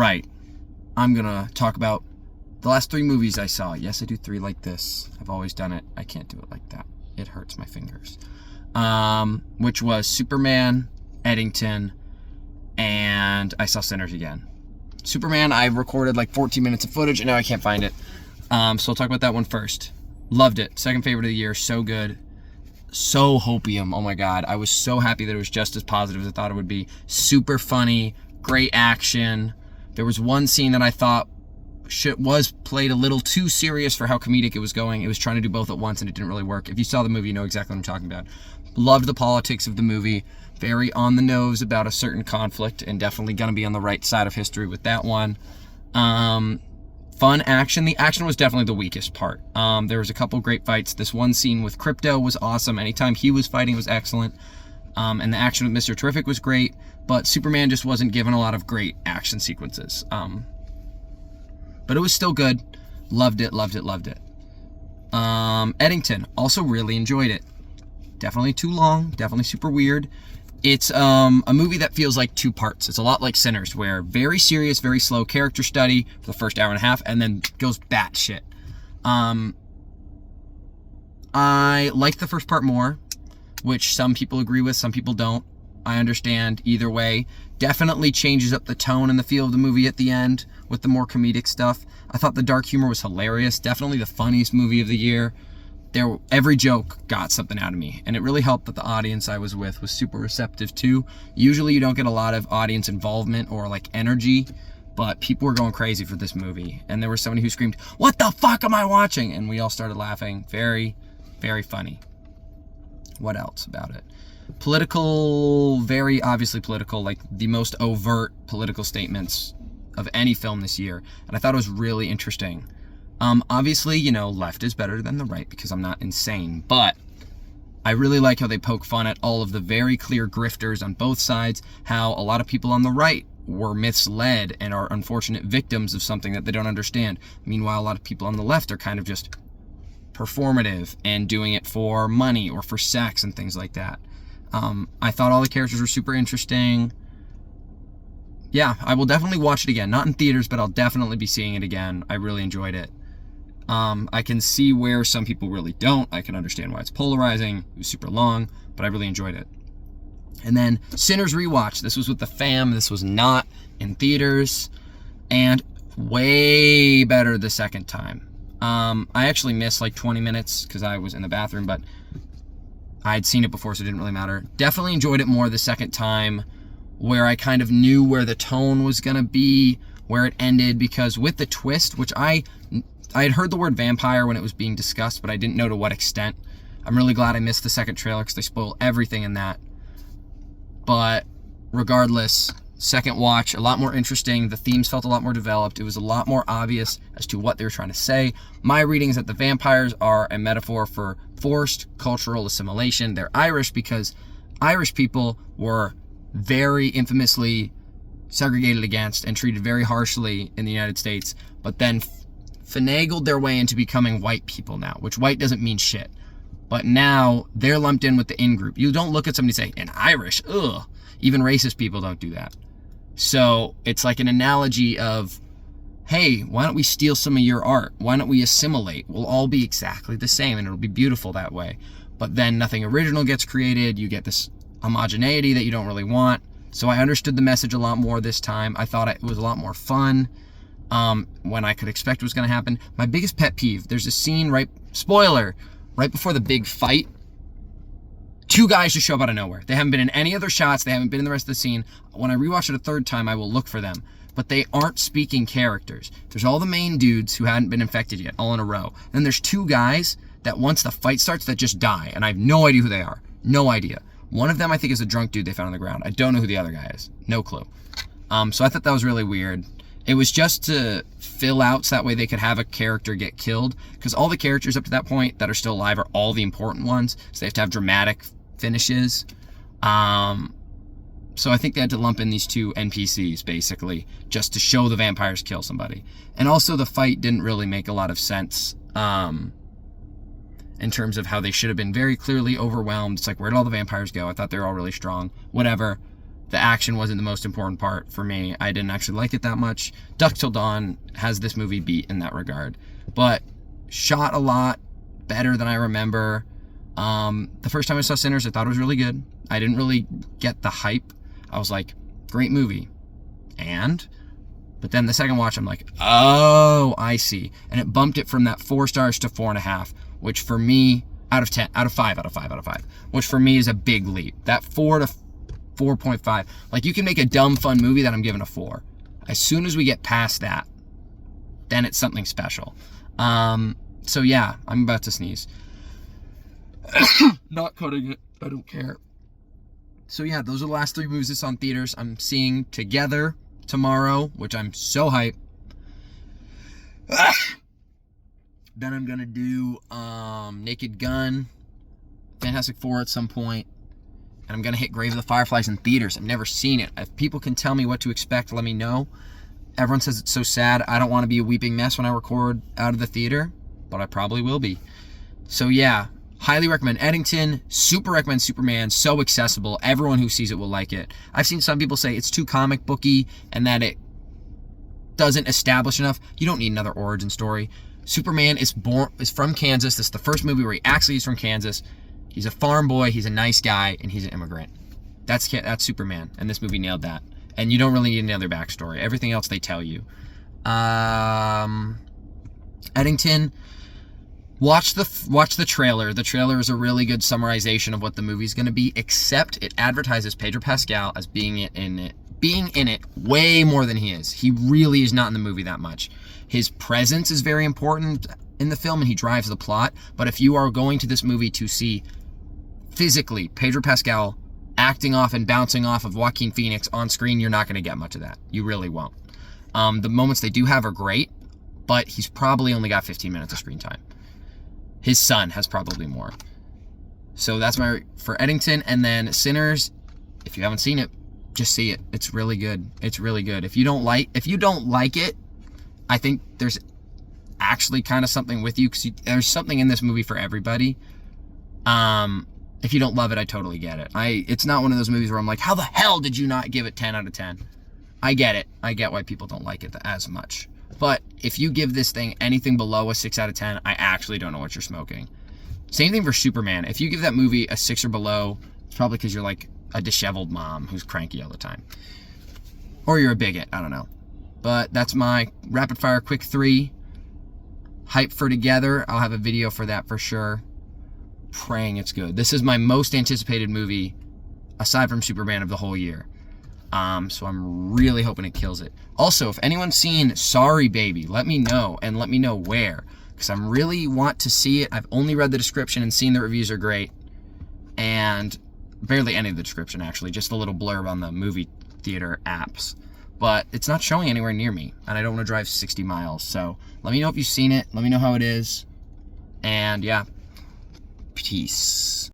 Right. I'm gonna talk about the last 3 movies I saw. Yes, I do 3 like this. I've always done it. I can't do it like that. It hurts my fingers. Which was Superman, Eddington, and I saw Sinners again. Superman, I recorded like 14 minutes of footage, and now I can't find it. So I'll talk about that one first. Loved it. Second favorite of the year. So good. So hopium. Oh my God. I was so happy that it was just as positive as I thought it would be. Super funny. Great action. There was one scene that I thought was played a little too serious for how comedic it was going. It was trying to do both at once, and it didn't really work. If you saw the movie, you know exactly what I'm talking about. Loved the politics of the movie. Very on the nose about a certain conflict, and definitely going to be on the right side of history with that one. Fun action. The action was definitely the weakest part. There was a couple great fights. This one scene with Crypto was awesome. Anytime he was fighting was excellent. And the action with Mr. Terrific was great, but Superman just wasn't given a lot of great action sequences. But it was still good. Loved it, loved it, loved it. Eddington, also really enjoyed it. Definitely too long, definitely super weird. It's a movie that feels like 2 parts. It's a lot like Sinners, where very serious, very slow character study for the first hour and a half, and then goes batshit. I liked the first part more, which some people agree with, some people don't. I understand either way. Definitely changes up the tone and the feel of the movie at the end with the more comedic stuff. I thought the dark humor was hilarious. Definitely the funniest movie of the year. Every joke got something out of me, and it really helped that the audience I was with was super receptive too. Usually you don't get a lot of audience involvement or like energy, but people were going crazy for this movie, and there was somebody who screamed, "What the fuck am I watching?" And we all started laughing. Very, very funny. What else about it? Political, very obviously political, like the most overt political statements of any film this year, and I thought it was really interesting. Obviously, you know, left is better than the right because I'm not insane, but I really like how they poke fun at all of the very clear grifters on both sides, how a lot of people on the right were misled and are unfortunate victims of something that they don't understand. Meanwhile, a lot of people on the left are kind of just performative and doing it for money or for sex and things like that. I thought all the characters were super interesting. Yeah, I will definitely watch it again. Not in theaters, but I'll definitely be seeing it again. I really enjoyed it. I can see where some people really don't. I can understand why it's polarizing. It was super long, but I really enjoyed it. And then Sinners rewatch. This was with the fam. This was not in theaters, and way better the second time. I actually missed like 20 minutes because I was in the bathroom, but I'd seen it before, so it didn't really matter. Definitely enjoyed it more the second time, where I kind of knew where the tone was going to be, where it ended, because with the twist, which I had heard the word vampire when it was being discussed, but I didn't know to what extent. I'm really glad I missed the second trailer because they spoil everything in that. But regardless, second watch, a lot more interesting. The themes felt a lot more developed. It was a lot more obvious as to what they were trying to say. My reading is that the vampires are a metaphor for forced cultural assimilation. They're Irish because Irish people were very infamously segregated against and treated very harshly in the United States, but then finagled their way into becoming white people now, which white doesn't mean shit. But now they're lumped in with the in-group. You don't look at somebody and say, an Irish, ugh. Even racist people don't do that. So it's like an analogy of, hey, why don't we steal some of your art? Why don't we assimilate? We'll all be exactly the same, and it'll be beautiful that way. But then nothing original gets created. You get this homogeneity that you don't really want. So I understood the message a lot more this time. I thought it was a lot more fun when I could expect was going to happen. My biggest pet peeve, there's a scene spoiler, right before the big fight. 2 guys just show up out of nowhere. They haven't been in any other shots. They haven't been in the rest of the scene. When I rewatch it a third time, I will look for them. But they aren't speaking characters. There's all the main dudes who hadn't been infected yet, all in a row. And then there's 2 guys that once the fight starts, that just die. And I have no idea who they are. No idea. One of them I think is a drunk dude they found on the ground. I don't know who the other guy is. No clue. So I thought that was really weird. It was just to fill out so that way they could have a character get killed. Because all the characters up to that point that are still alive are all the important ones. So they have to have dramatic finishes. So I think they had to lump in these 2 NPCs, basically, just to show the vampires kill somebody. And also the fight didn't really make a lot of sense in terms of how they should have been very clearly overwhelmed. It's like, where did all the vampires go? I thought they were all really strong. Whatever. The action wasn't the most important part for me. I didn't actually like it that much. Dusk Till Dawn has this movie beat in that regard. But shot a lot better than I remember. The first time I saw Sinners, I thought it was really good. I didn't really get the hype. I was like, great movie. But then the second watch, I'm like, oh, I see. And it bumped it from that 4 stars to 4.5, which for me, out of 5, which for me is a big leap. That 4 to 4.5. Like, you can make a dumb, fun movie that I'm giving a 4. As soon as we get past that, then it's something special. So yeah, I'm about to sneeze. Not cutting it. I don't care. So yeah, those are the last 3 movies that's on theaters. I'm seeing Together tomorrow, which I'm so hyped. Then I'm gonna do Naked Gun, Fantastic Four at some point, and I'm gonna hit Grave of the Fireflies in theaters. I've never seen it. If people can tell me what to expect, let me know. Everyone says it's so sad. I don't want to be a weeping mess when I record out of the theater, but I probably will be. So yeah, highly recommend Eddington. Super recommend Superman. So accessible. Everyone who sees it will like it. I've seen some people say it's too comic booky and that it doesn't establish enough. You don't need another origin story. Superman is from Kansas. This is the first movie where he actually is from Kansas. He's a farm boy. He's a nice guy, and he's an immigrant. That's Superman, and this movie nailed that. And you don't really need another backstory. Everything else they tell you. Eddington. Watch the trailer. The trailer is a really good summarization of what the movie's going to be, except it advertises Pedro Pascal as being in it way more than he is. He really is not in the movie that much. His presence is very important in the film, and he drives the plot. But if you are going to this movie to see physically Pedro Pascal acting off and bouncing off of Joaquin Phoenix on screen, you're not going to get much of that. You really won't. The moments they do have are great, but he's probably only got 15 minutes of screen time. His son has probably more. So that's for Eddington. And then Sinners, if you haven't seen it, just see it. It's really good. It's really good. If you don't like it, I think there's actually kind of something with you, because there's something in this movie for everybody. If you don't love it, I totally get it. It's not one of those movies where I'm like, how the hell did you not give it 10 out of 10? I get it. I get why people don't like it as much. But if you give this thing anything below a 6 out of 10, I actually don't know what you're smoking. Same thing for Superman. If you give that movie a 6 or below, it's probably because you're like a disheveled mom who's cranky all the time. Or you're a bigot. I don't know. But that's my rapid fire quick 3. Hype for Together. I'll have a video for that for sure. Praying it's good. This is my most anticipated movie, aside from Superman, of the whole year. So I'm really hoping it kills it. Also, if anyone's seen Sorry Baby, let me know, and let me know where, because I really want to see it. I've only read the description and seen the reviews are great, and barely any of the description, actually, just a little blurb on the movie theater apps. But it's not showing anywhere near me, and I don't want to drive 60 miles. So let me know if you've seen it. Let me know how it is. And yeah, peace.